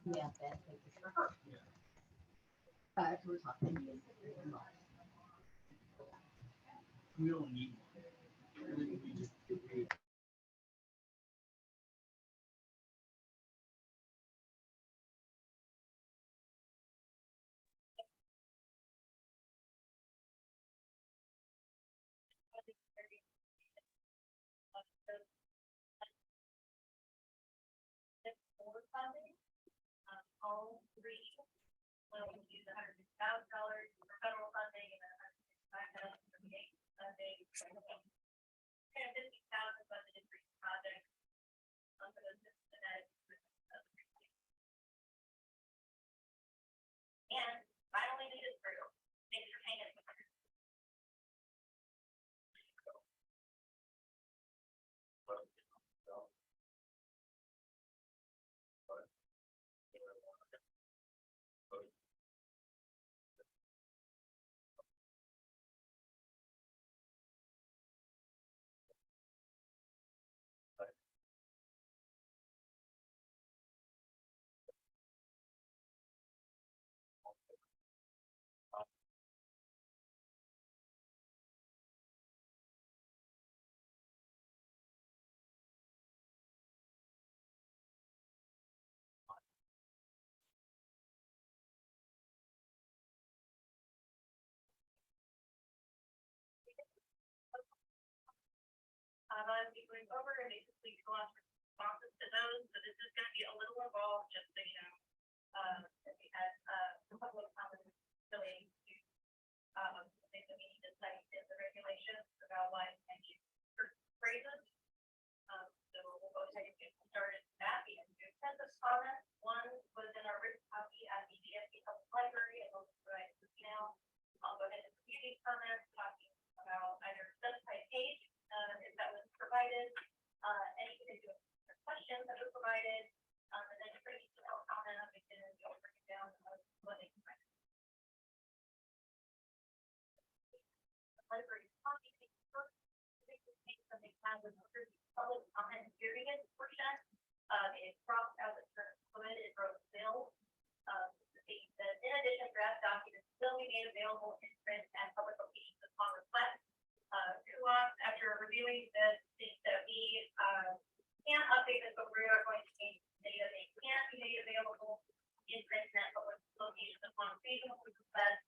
Yeah, that picture for her. We're talking. All three will use $150,000 for federal funding and $165,000 for state funding. And $50,000 budgeted for each project. For those and finally, this is for thanks for hanging with us. I'll be going over and basically go on responses to those. So this is going to be a little involved, just so you know. We had a couple of comments relating to things that we need to cite in the regulations about why and use certain phrases. So we'll go ahead and get started with that. We have two sets of comments. One was in our written copy at the DSP Public Library, and we'll provide this now. I'll go ahead and review these comments, talking about either specified page, if that was provided, any particular questions that were provided, and then for each comment, we can go break it down of what they provided. The library copy first, something kind of public comment period portion. It crossed out the term fluid, it wrote bill. That in addition, draft documents will be made available in print and public locations upon request. After reviewing this, that we can update this, but we are going to change the data. They can't be made available in print and public locations upon reasonable request.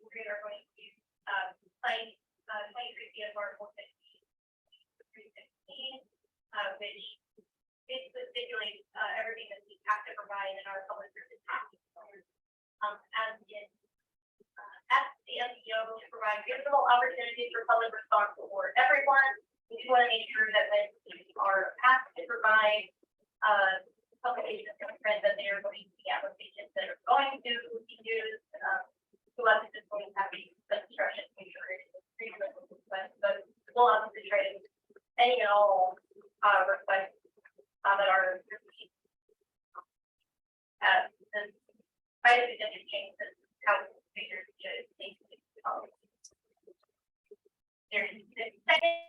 We are going to cite 23 CFR 415, which basically stipulates everything that we have to provide in our public service. As the SEO to provide reasonable opportunities for public response for everyone. We do want to make sure that when we are asked to provide publications in print, that they are going to be applications that are going to be used. To us, it's just going to have the instructions, make sure it is reasonable, but we'll obviously try to any and all requests that are received. The price of changes how figures should think. There's the second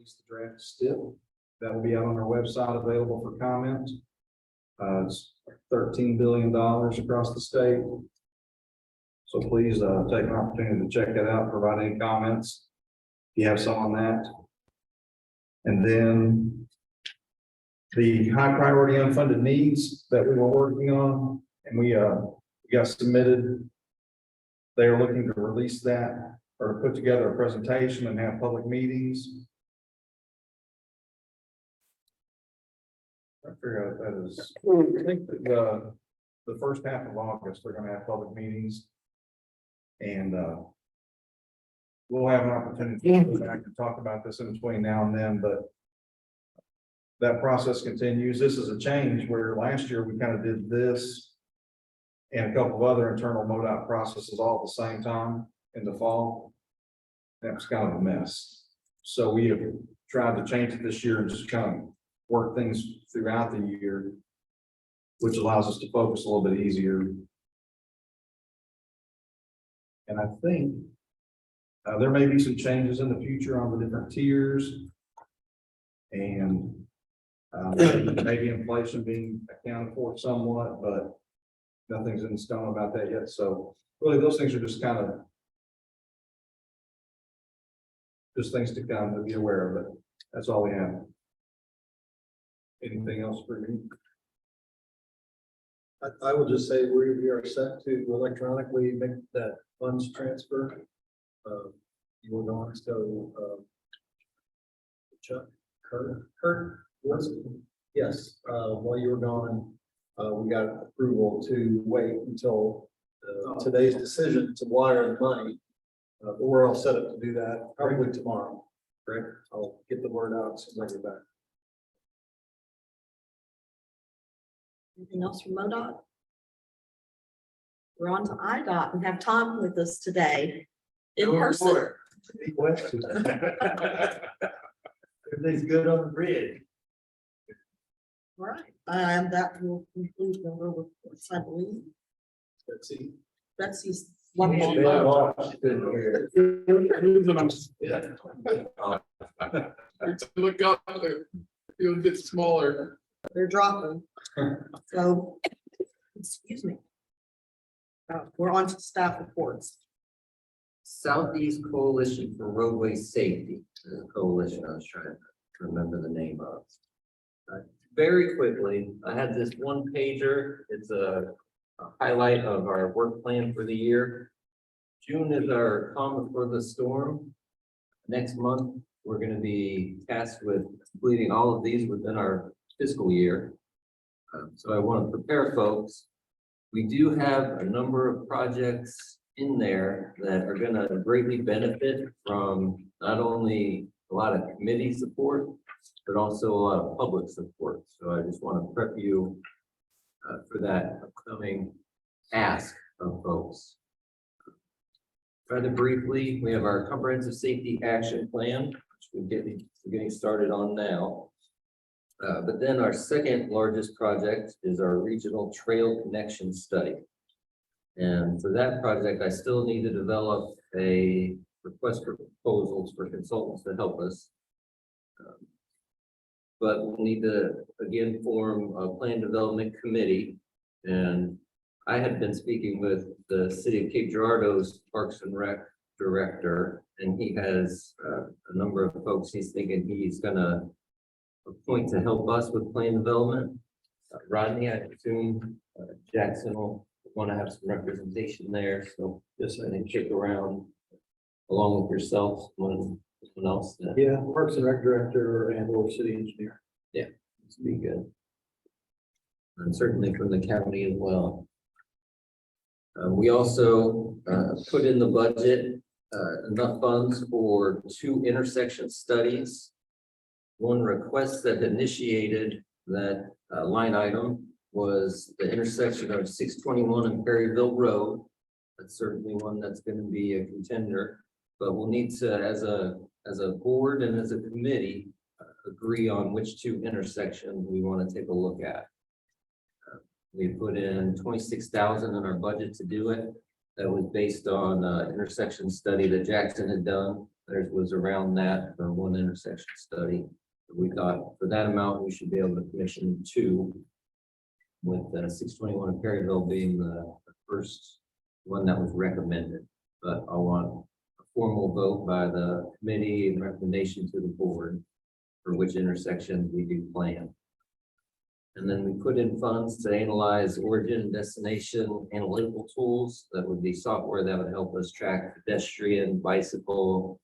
release the draft still. That will be out on our website, available for comment. It's $13 billion across the state. So please take an opportunity to check that out, provide any comments if you have some on that. And then the high priority unfunded needs that we were working on, and we got submitted. They are looking to release that or to put together a presentation and have public meetings. I figure out that is, I think that the first half of August, they're going to have public meetings. And we'll have an opportunity to go back and talk about this in between now and then, but that process continues. This is a change where last year we kind of did this and a couple of other internal MoDOT processes all at the same time in the fall. That was kind of a mess. So we have tried to change it this year and just kind of work things throughout the year, which allows us to focus a little bit easier. And I think there may be some changes in the future on the different tiers, and maybe inflation being accounted for somewhat, but nothing's in stone about that yet. So really, those things are just kind of things to come to be aware of. It. That's all we have. Anything else for me? I will just say we are set to electronically make that funds transfer. You were going to Chuck, Kurt, was it? Yes. While you were gone, we got approval to wait until today's decision to wire the money. But we're all set up to do that probably tomorrow. Great. I'll get the word out as soon as I get back. Anything else from MoDOT? We're on to IDOT and have Tom with us today in person. Everything's good on the bridge. All right, and that will conclude the roll of I believe. Let's see. Betsy's Yeah, one more. Look up, you'll get smaller. They're dropping. So, excuse me. We're on to staff reports. Southeast Coalition for Roadway Safety, the coalition I was trying to remember the name of. Very quickly, I had this one pager. It's a highlight of our work plan for the year. June is our calm before the storm. Next month, we're going to be tasked with completing all of these within our fiscal year. So I want to prepare folks. We do have a number of projects in there that are going to greatly benefit from not only a lot of committee support, but also a lot of public support. So I just want to prep you for that upcoming ask of folks. Rather briefly, we have our comprehensive safety action plan, which we're getting started on now. But then our second largest project is our regional trail connection study. And for that project, I still need to develop a request for proposals for consultants to help us. But we'll need to, again, form a plan development committee. And I had been speaking with the city of Cape Girardeau's Parks and Rec director, and he has a number of folks he's thinking he's gonna appoint to help us with plan development. Rodney, I assume Jackson will want to have some representation there. So just I think kick around along with yourself, someone else. Yeah, Parks and Rec director and or city engineer. Yeah, this would be good. And certainly from the county as well. We also put in the budget enough funds for 2 intersection studies. One request that initiated that line item was the intersection of 621 and Perryville Road. That's certainly one that's going to be a contender, but we'll need to, as a board and as a committee, agree on which 2 intersections we want to take a look at. We put in $26,000 in our budget to do it. That was based on an intersection study that Jackson had done. Theirs was around that for one intersection study. We thought for that amount, we should be able to commission two. With 621 Perryville being the first one that was recommended. But I want a formal vote by the committee and recommendation to the board for which intersections we do plan. And then we put in funds to analyze origin and destination analytical tools. That would be software that would help us track pedestrian, bicycle,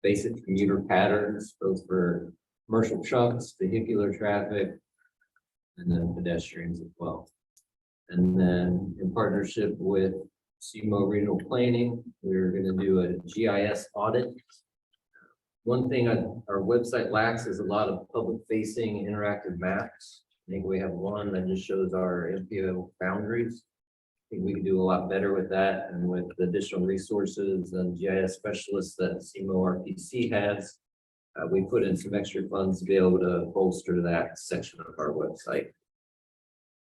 basic commuter patterns, both for commercial trucks, vehicular traffic, and then pedestrians as well. And then in partnership with SEMPO Regional Planning, we're going to do a GIS audit. One thing our website lacks is a lot of public facing interactive maps. I think we have one that just shows our MPO boundaries. I think we can do a lot better with that, and with the additional resources and GIS specialists that SEMO RPC has. We put in some extra funds to be able to bolster that section of our website.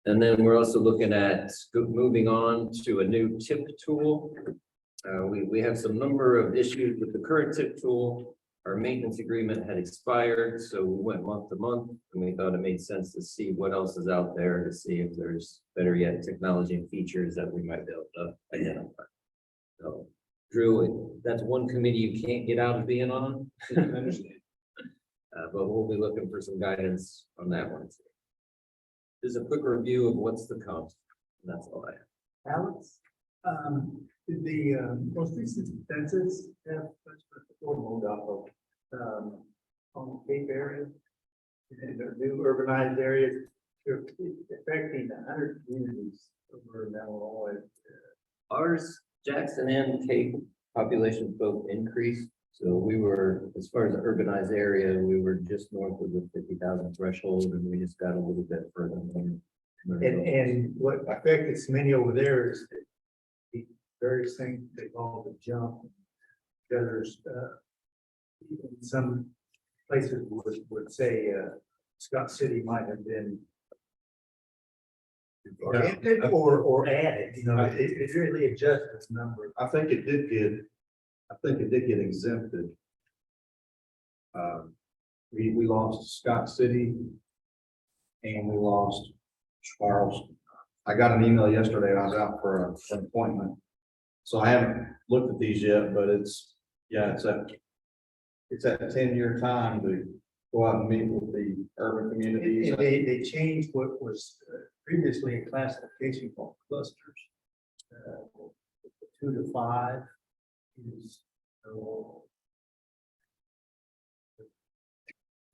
And then we're also looking at moving on to a new tip tool. We have some number of issues with the current tip tool. Our maintenance agreement had expired, so we went month to month, and we thought it made sense to see what else is out there, to see if there's better yet technology and features that we might be able to identify. So, Drew, that's one committee you can't get out of being on. But we'll be looking for some guidance on that one too. Just a quick review of what's to come. And that's all I have. Alex, the most recent census have on the Cape area and the new urbanized areas, they're affecting 100 communities over now. Ours, Jackson and Cape populations both increased. So we were, as far as the urbanized area, we were just north of the 50,000 threshold, and we just got a little bit further. And what affected so many over there is the various things they call the jump. There's some places would say Scott City might have been or added, you know, it really adjusts its number. I think it did get exempted. We lost Scott City and we lost Charleston. I got an email yesterday and I was out for an appointment. So I haven't looked at these yet, but it's that 10-year time to go out and meet with the urban communities. They changed what was previously a classification called clusters. 2 to 5 is.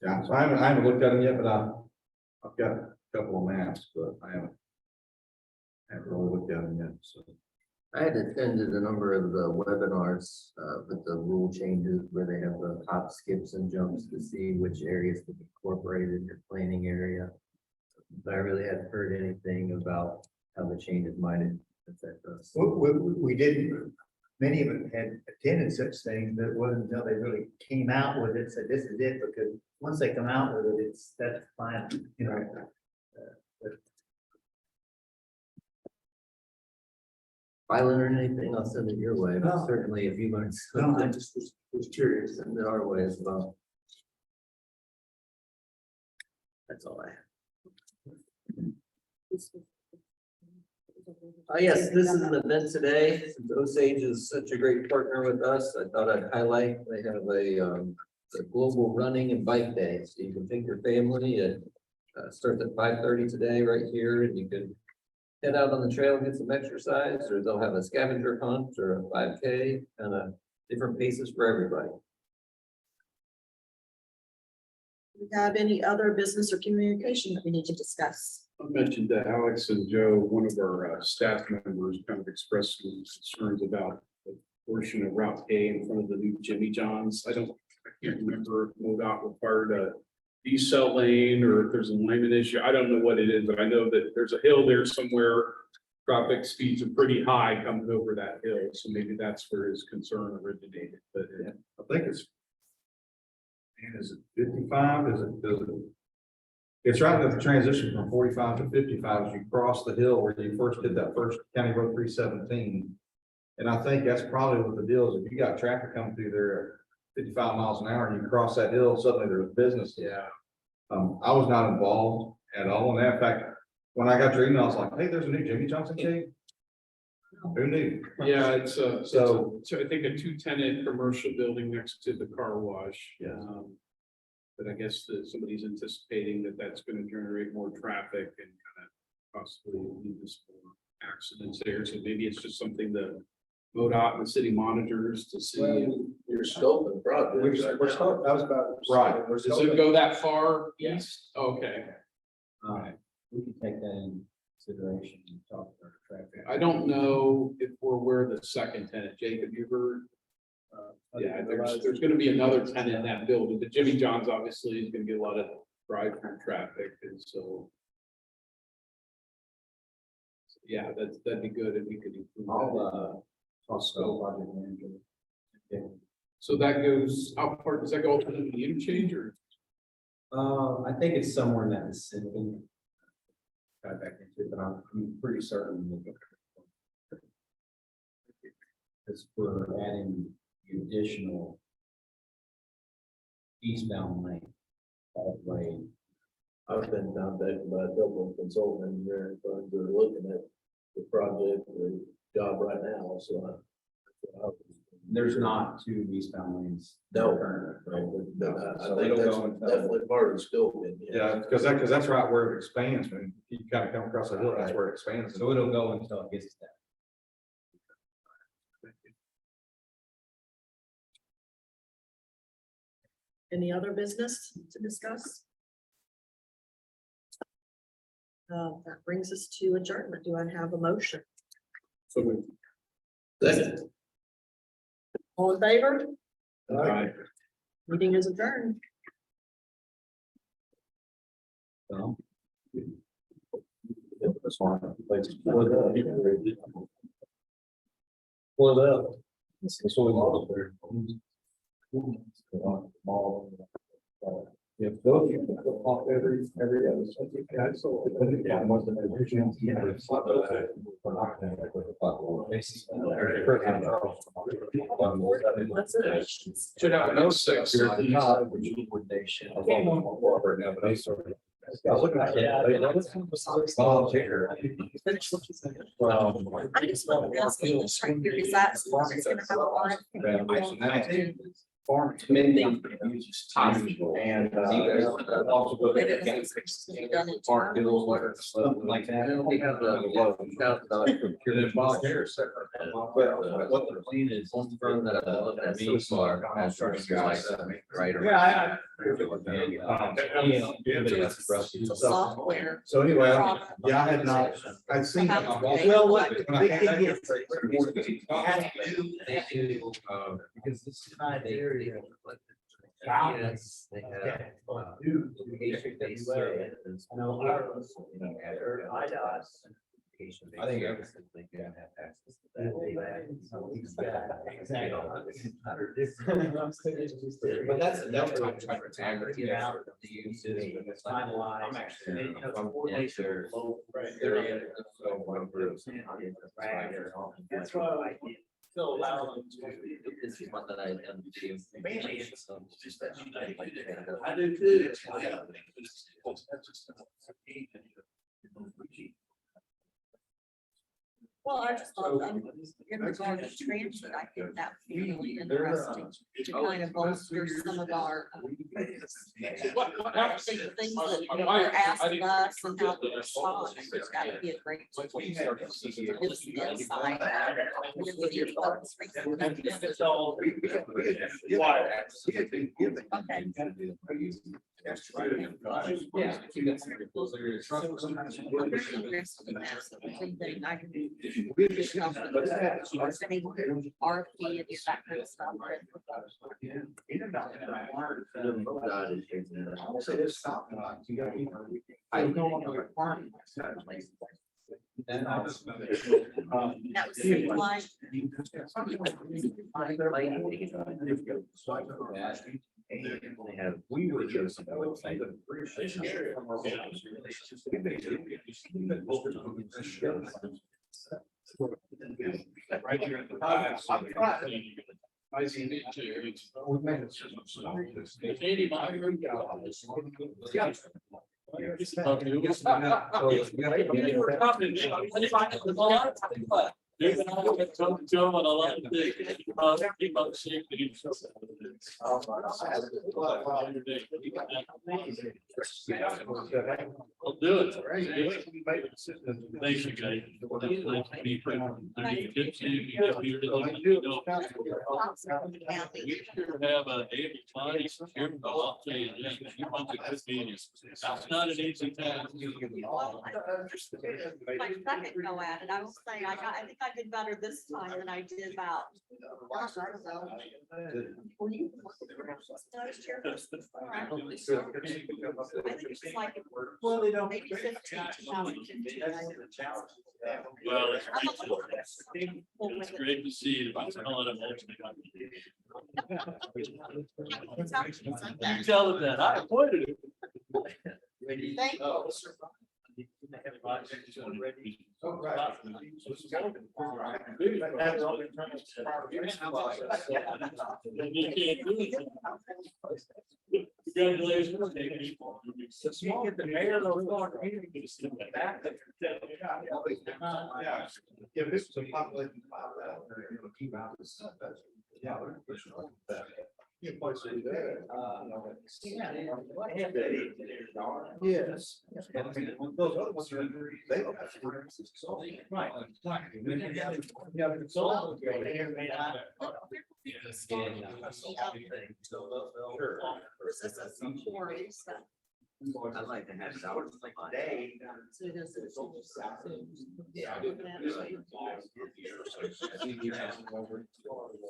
Yeah, so I haven't looked at them yet, but I've got a couple of maps, but I haven't really looked at them yet, so. I had attended a number of the webinars with the rule changes where they have the hop, skips, and jumps to see which areas to be incorporated in your planning area. But I really hadn't heard anything about how the changes might affect us. We didn't, many of them had attended such things, but it wasn't until they really came out with it, said this is it, because once they come out with it, that's fine, you know. If I learn anything, I'll send it your way, but No. certainly if you learn No, I something, just was curious. send it our way as well. That's all I have. Yes, this is an event today. Since Osage is such a great partner with us, I thought I'd highlight, they have a global running and bike day. So you can take your family. It starts at 5:30 today right here, and you can head out on the trail and get some exercise, or they'll have a scavenger hunt or a 5K, kind of different paces for everybody. Do we have any other business or communication that we need to discuss? I mentioned to Alex and Joe, one of our staff members kind of expressed some concerns about the portion of Route A in front of the new Jimmy John's. I can't remember if MoDOT required a decel lane or if there's a alignment issue. I don't know what it is, but I know that there's a hill there somewhere. Traffic speeds are pretty high coming over that hill, so maybe that's where his concern originated, but I think it's. And is it 55? It's right at the transition from 45 to 55 as you cross the hill where you first did that first County Road 317. And I think that's probably what the deal is. If you got traffic coming through there at 55 miles an hour and you cross that hill, suddenly there's business. Yeah. I was not involved at all in that. In fact, when I got your email, I was like, hey, there's a new Jimmy Johnson cake. Who knew? Yeah, it's a, So- so I think a 2-tenant commercial building next to the car wash. Yeah. But I guess that somebody's anticipating that that's gonna generate more traffic and kind of possibly lead to some more accidents there. So maybe it's just something that MoDOT and the city monitors to see. Your scope and project. We're still, that was about. Right. We're Does still. it go that far Yeah. east? Okay. We can take that in consideration and talk about traffic. I don't know if we're where the second tenant, Jake, have you heard? Yeah, there's gonna be another tenant in that building, but Jimmy John's obviously is gonna get a lot of drive-through traffic, and so. Yeah, that'd be good if we could include that. Also, project manager. Yeah. So that goes, how far, does that go up to the interchange or? I think it's somewhere in that vicinity. Got back into it, but I'm pretty certain. Because we're adding the additional eastbound lane. That way. I've been contacted by a couple of consultant engineering firms that are looking at the project or job right now, so. There's not two eastbound lanes. No. currently. I think that's definitely part of the scope. Yeah, because that's right where it expands. When you kind of come across that hill, that's where it expands. So it'll go until it gets to that. Any other business to discuss? That brings us to adjournment. Do I have a motion? So we. Second. All in favor? Right. Meeting is adjourned. Pull it up. That's what we want there. Yeah, those you can go off every other. Yeah, so. Yeah, most of Should have no six. Volunteer. I just want to ask you this right here, is that it's gonna have a line? Commending possible and also go But there. it's done in Park time. bills, whatever, something like that. We have the Volunteer separate. what the plan is, one firm that I've looked at so far, has structures like right around. Software. So anyway, yeah, I had not, I'd seen. Well, what- They do, because this is my area. Yes, they have. Location-based services. I think everything they can have access to that. But that's what I'm trying to aggregate out the uses. I'm actually. That's why I did. Still allow them to. This is one that I done the information. So just that you don't like that. I do too. Well, I just thought, in regard to transit, I think that would be really interesting to kind of bolster some of our. Things that are asked of us and how we respond, there's got to be a great. Give us the insight. RFP and that kind of stuff. I'll say this, stop. I don't know the requirements. And I was. That was city line. We were just. Right here at the Nice to meet you. We've made it. Dude, and I have talked to him on a lot of things. He must see me. I'll do it. Thank you, guys. You sure have a able body. I'll tell you this, you want to good meetings. That's not an easy task. Well, my second go at it, I will say, I think I did better this time than I did about, gosh, I don't know. Were you? Last year? I think it's like, Well, they don't. maybe 15, 2015. Well, it's great to see you. I'm telling him. You tell him that. I appointed him. Thank you. Congratulations. If this was a population. Yeah. You can place it there. Yes. Those other ones are. They don't have to. Right. You have a consultant. Sure. I'd like to have it out. So it is. Yeah.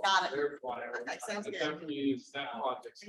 Got it. Okay, sounds good. Definitely use that project.